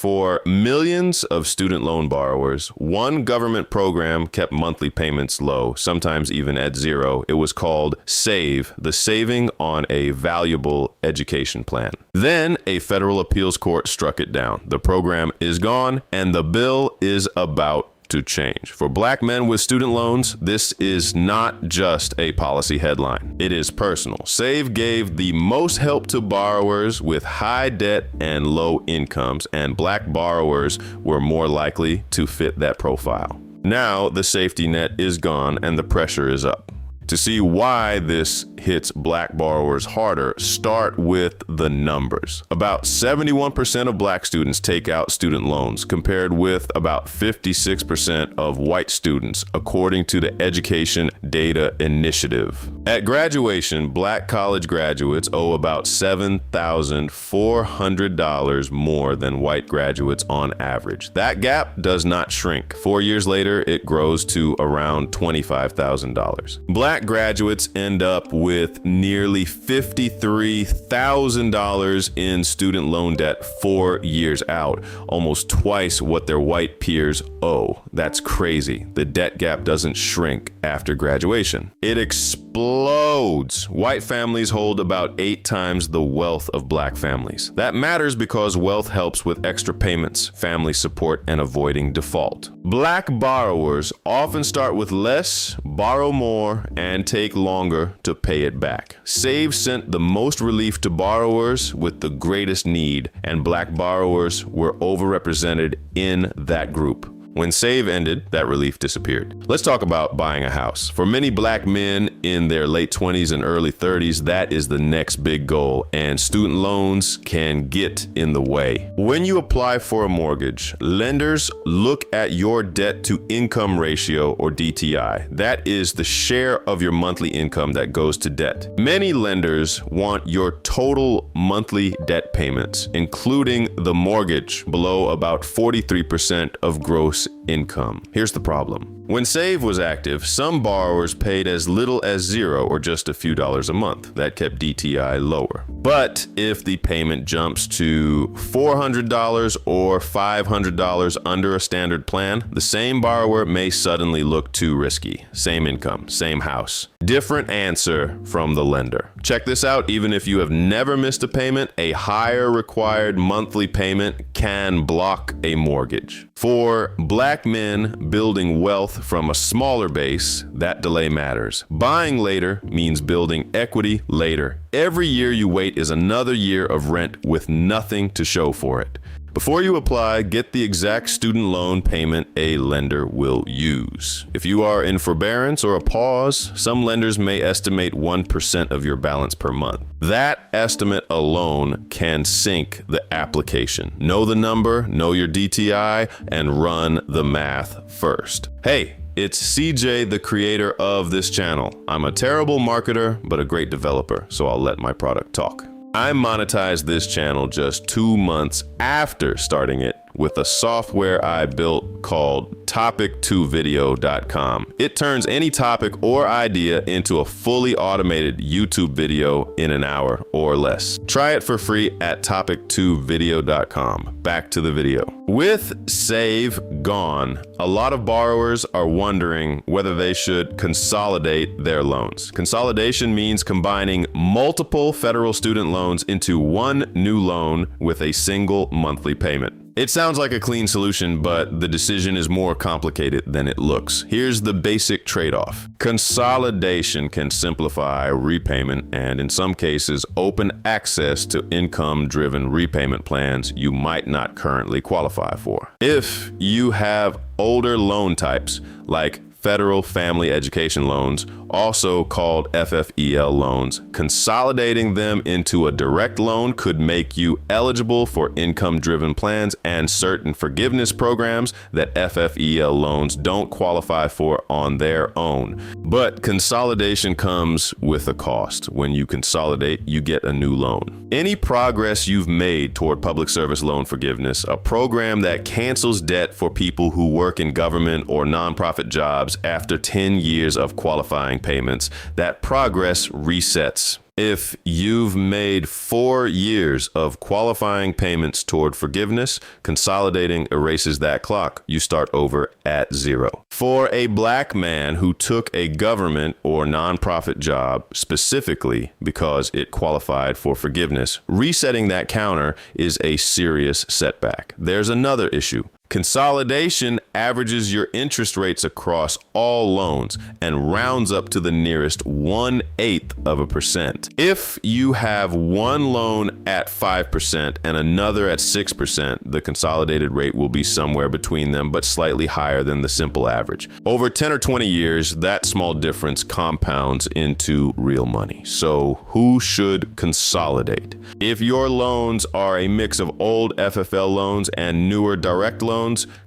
For millions of student loan borrowers, one government program kept monthly payments low, sometimes even at zero. It was called SAVE, the Saving on a Valuable Education Plan. Then a federal appeals court struck it down. The program is gone, and the bill is about to change. For Black men with student loans, this is not just a policy headline. It is personal. SAVE gave the most help to borrowers with high debt and low incomes, and Black borrowers were more likely to fit that profile. Now the safety net is gone and the pressure is up. To see why this hits Black borrowers harder, start with the numbers. About 71% of Black students take out student loans, compared with about 56% of white students, according to the Education Data Initiative. At graduation, Black college graduates owe about $7,400 more than white graduates on average. That gap does not shrink. 4 years later, it grows to around $25,000. Black graduates end up with nearly $53,000 in student loan debt 4 years out, almost twice what their white peers owe. That's crazy. The debt gap doesn't shrink after graduation. It explodes. White families hold about 8 times the wealth of Black families. That matters because wealth helps with extra payments, family support, and avoiding default. Black borrowers often start with less, borrow more, and take longer to pay it back. SAVE sent the most relief to borrowers with the greatest need, and Black borrowers were overrepresented in that group. When SAVE ended, that relief disappeared. Let's talk about buying a house. For many Black men in their late 20s and early 30s, that is the next big goal, and student loans can get in the way. When you apply for a mortgage, lenders look at your debt to income ratio, or DTI. That is the share of your monthly income that goes to debt. Many lenders want your total monthly debt payments, including the mortgage, below about 43% of gross income. Here's the problem. When SAVE was active, some borrowers paid as little as $0 or just a few dollars a month. That kept DTI lower. But if the payment jumps to $400 or $500 under a standard plan, the same borrower may suddenly look too risky. Same income, same house. Different answer from the lender. Check this out. Even if you have never missed a payment, a higher required monthly payment can block a mortgage. For Black men building wealth from a smaller base, that delay matters. Buying later means building equity later. Every year you wait is another year of rent with nothing to show for it. Before you apply, get the exact student loan payment a lender will use. If you are in forbearance or a pause, some lenders may estimate 1% of your balance per month. That estimate alone can sink the application. Know the number, know your DTI, and run the math first. Hey, it's CJ, the creator of this channel. I'm a terrible marketer, but a great developer, so I'll let my product talk. I monetized this channel just 2 months after starting it with a software I built called topic2video.com. It turns any topic or idea into a fully automated YouTube video in an hour or less. Try it for free at topic2video.com. Back to the video. With SAVE gone, a lot of borrowers are wondering whether they should consolidate their loans. Consolidation means combining multiple federal student loans into one new loan with a single monthly payment. It sounds like a clean solution, but the decision is more complicated than it looks. Here's the basic trade-off. Consolidation can simplify repayment and, in some cases, open access to income-driven repayment plans you might not currently qualify for. If you have older loan types, like federal family education loans, also called FFEL loans, consolidating them into a direct loan could make you eligible for income-driven plans and certain forgiveness programs that FFEL loans don't qualify for on their own. But consolidation comes with a cost. When you consolidate, you get a new loan. Any progress you've made toward public service loan forgiveness, a program that cancels debt for people who work in government or nonprofit jobs after 10 years of qualifying payments, that progress resets If you've made 4 years of qualifying payments toward forgiveness, consolidating erases that clock. You start over at 0. For a black man who took a government or nonprofit job specifically because it qualified for forgiveness, resetting that counter is a serious setback. There's another issue. Consolidation averages your interest rates across all loans and rounds up to the nearest 1/8%. If you have one loan at 5% and another at 6%, the consolidated rate will be somewhere between them, but slightly higher than the simple average. Over 10 or 20 years, that small difference compounds into real money. So who should consolidate? If your loans are a mix of old FFL loans and newer direct loans,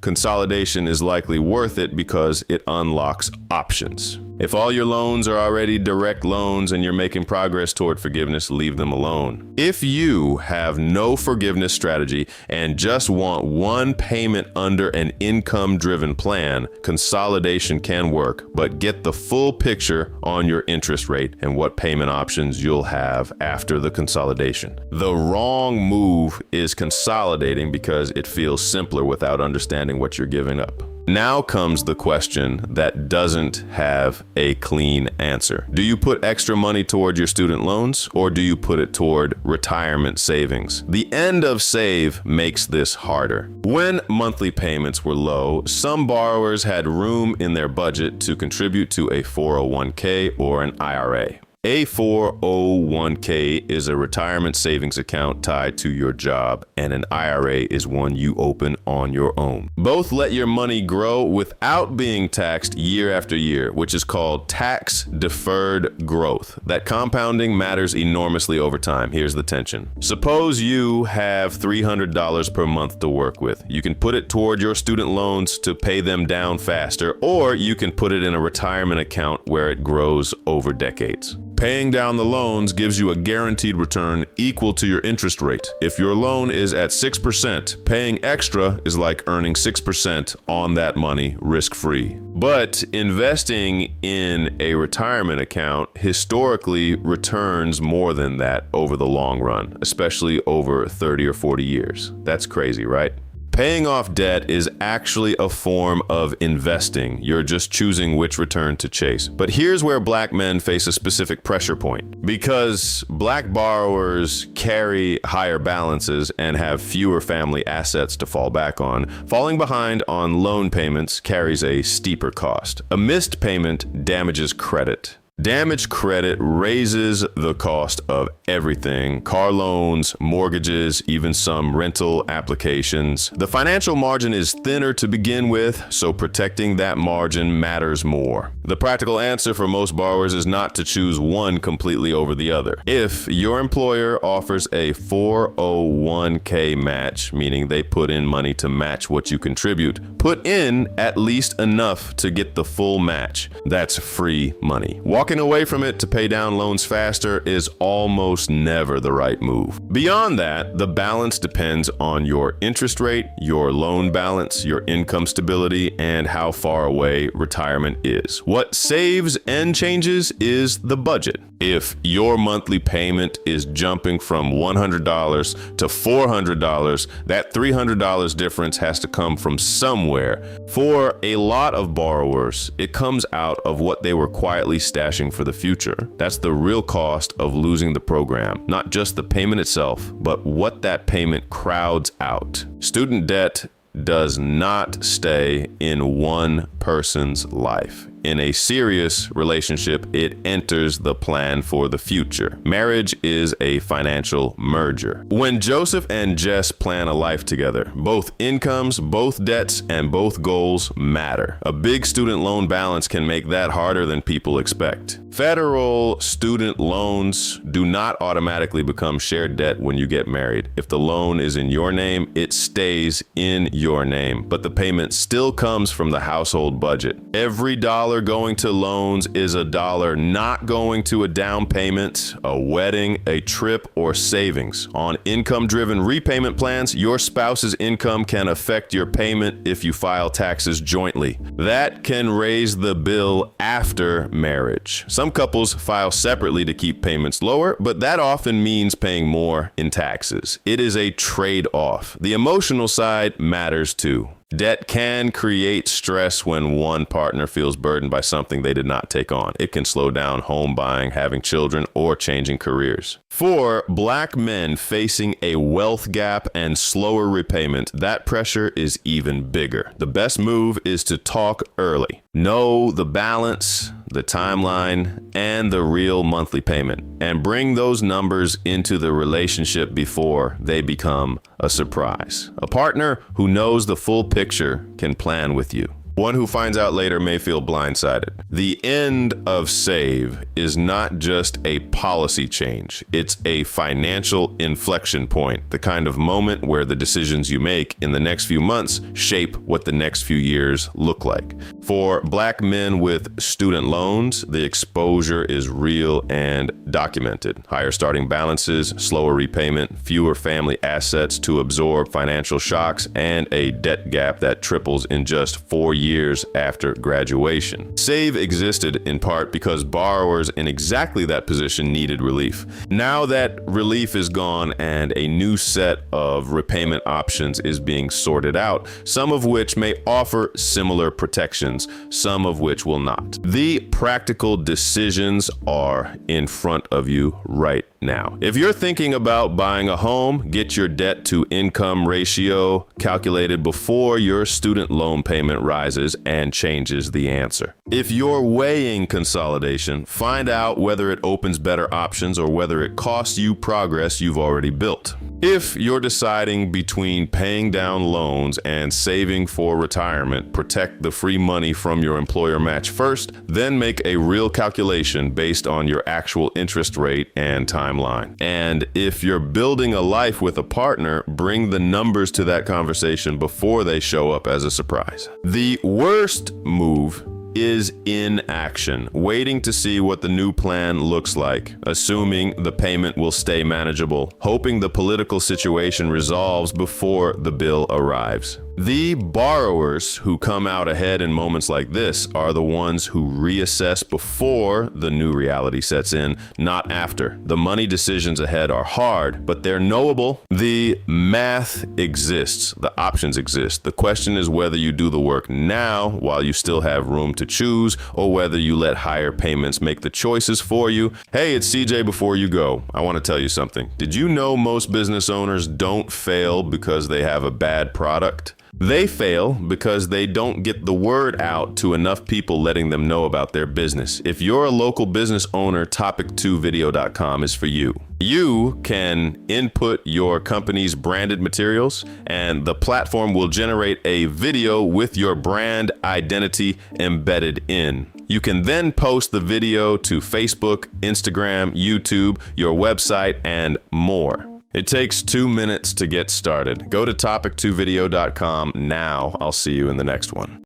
consolidation is likely worth it because it unlocks options. If all your loans are already direct loans and you're making progress toward forgiveness, leave them alone. If you have no forgiveness strategy and just want one payment under an income-driven plan, consolidation can work, but get the full picture on your interest rate and what payment options you'll have after the consolidation. The wrong move is consolidating because it feels simpler without understanding what you're giving up. Now comes the question that doesn't have a clean answer. Do you put extra money toward your student loans, or do you put it toward retirement savings? The end of SAVE makes this harder. When monthly payments were low, some borrowers had room in their budget to contribute to a 401k or an IRA. A 401k is a retirement savings account tied to your job, and an IRA is one you open on your own. Both let your money grow without being taxed year after year, which is called tax-deferred growth. That compounding matters enormously over time. Here's the tension. Suppose you have $300 per month to work with. You can put it toward your student loans to pay them down faster, or you can put it in a retirement account where it grows over decades. Paying down the loans gives you a guaranteed return equal to your interest rate. If your loan is at 6%, paying extra is like earning 6% on that money risk-free. But investing in a retirement account historically returns more than that over the long run, especially over 30 or 40 years. That's crazy, right? Paying off debt is actually a form of investing. You're just choosing which return to chase. But here's where black men face a specific pressure point. Because black borrowers carry higher balances and have fewer family assets to fall back on, falling behind on loan payments carries a steeper cost. A missed payment damages credit. Damaged credit raises the cost of everything: car loans, mortgages, even some rental applications. The financial margin is thinner to begin with, so protecting that margin matters more. The practical answer for most borrowers is not to choose one completely over the other. If your employer offers a 401k match, meaning they put in money to match what you contribute, put in at least enough to get the full match. That's free money. Walking away from it to pay down loans faster is almost never the right move. Beyond that, the balance depends on your interest rate, your loan balance, your income stability, and how far away retirement is. What saves and changes is the budget. If your monthly payment is jumping from $100 to $400, that $300 difference has to come from somewhere. For a lot of borrowers, it comes out of what they were quietly stashing for the future. That's the real cost of losing the program, not just the payment itself, but what that payment crowds out. Student debt does not stay in one person's life. In a serious relationship, it enters the plan for the future. Marriage is a financial merger. When Joseph and Jess plan a life together, both incomes, both debts, and both goals matter. A big student loan balance can make that harder than people expect. Federal student loans do not automatically become shared debt when you get married. If the loan is in your name, it stays in your name, but the payment still comes from the household budget. Every dollar dollar going to loans is a dollar not going to a down payment, a wedding, a trip, or savings. On income-driven repayment plans, your spouse's income can affect your payment if you file taxes jointly. That can raise the bill after marriage. Some couples file separately to keep payments lower, but that often means paying more in taxes. It is a trade-off. The emotional side matters too. Debt can create stress when one partner feels burdened by something they did not take on. It can slow down home buying, having children, or changing careers. For Black men facing a wealth gap and slower repayment, that pressure is even bigger. The best move is to talk early. Know the balance, the timeline, and the real monthly payment, and bring those numbers into the relationship before they become a surprise. A partner who knows the full picture can plan with you. One who finds out later may feel blindsided. The end of SAVE is not just a policy change. It's a financial inflection point, the kind of moment where the decisions you make in the next few months shape what the next few years look like. For Black men with student loans, the exposure is real and documented. Higher starting balances, slower repayment, fewer family assets to absorb financial shocks, and a debt gap that triples in just 4 years after graduation. SAVE existed in part because borrowers in exactly that position needed relief. Now that relief is gone and a new set of repayment options is being sorted out, some of which may offer similar protections, some of which will not. The practical decisions are in front of you right now. If you're thinking about buying a home, get your debt to income ratio calculated before your student loan payment rises and changes the answer. If you're weighing consolidation, find out whether it opens better options or whether it costs you progress you've already built. If you're deciding between paying down loans and saving for retirement, protect the free money from your employer match first, then make a real calculation based on your actual interest rate and timeline. And if you're building a life with a partner, bring the numbers to that conversation before they show up as a surprise. The worst move is inaction, waiting to see what the new plan looks like, assuming the payment will stay manageable, hoping the political situation resolves before the bill arrives. The borrowers who come out ahead in moments like this are the ones who reassess before the new reality sets in, not after. The money decisions ahead are hard, but they're knowable. The math exists. The options exist. The question is whether you do the work now while you still have room to choose, or whether you let higher payments make the choices for you. Hey, it's CJ. Before you go, I want to tell you something. Did you know most business owners don't fail because they have a bad product? They fail because they don't get the word out to enough people letting them know about their business. If you're a local business owner, topic2video.com is for you. You can input your company's branded materials, and the platform will generate a video with your brand identity embedded in. You can then post the video to Facebook, Instagram, YouTube, your website, and more. It takes 2 minutes to get started. Go to topic2video.com now. I'll see you in the next one.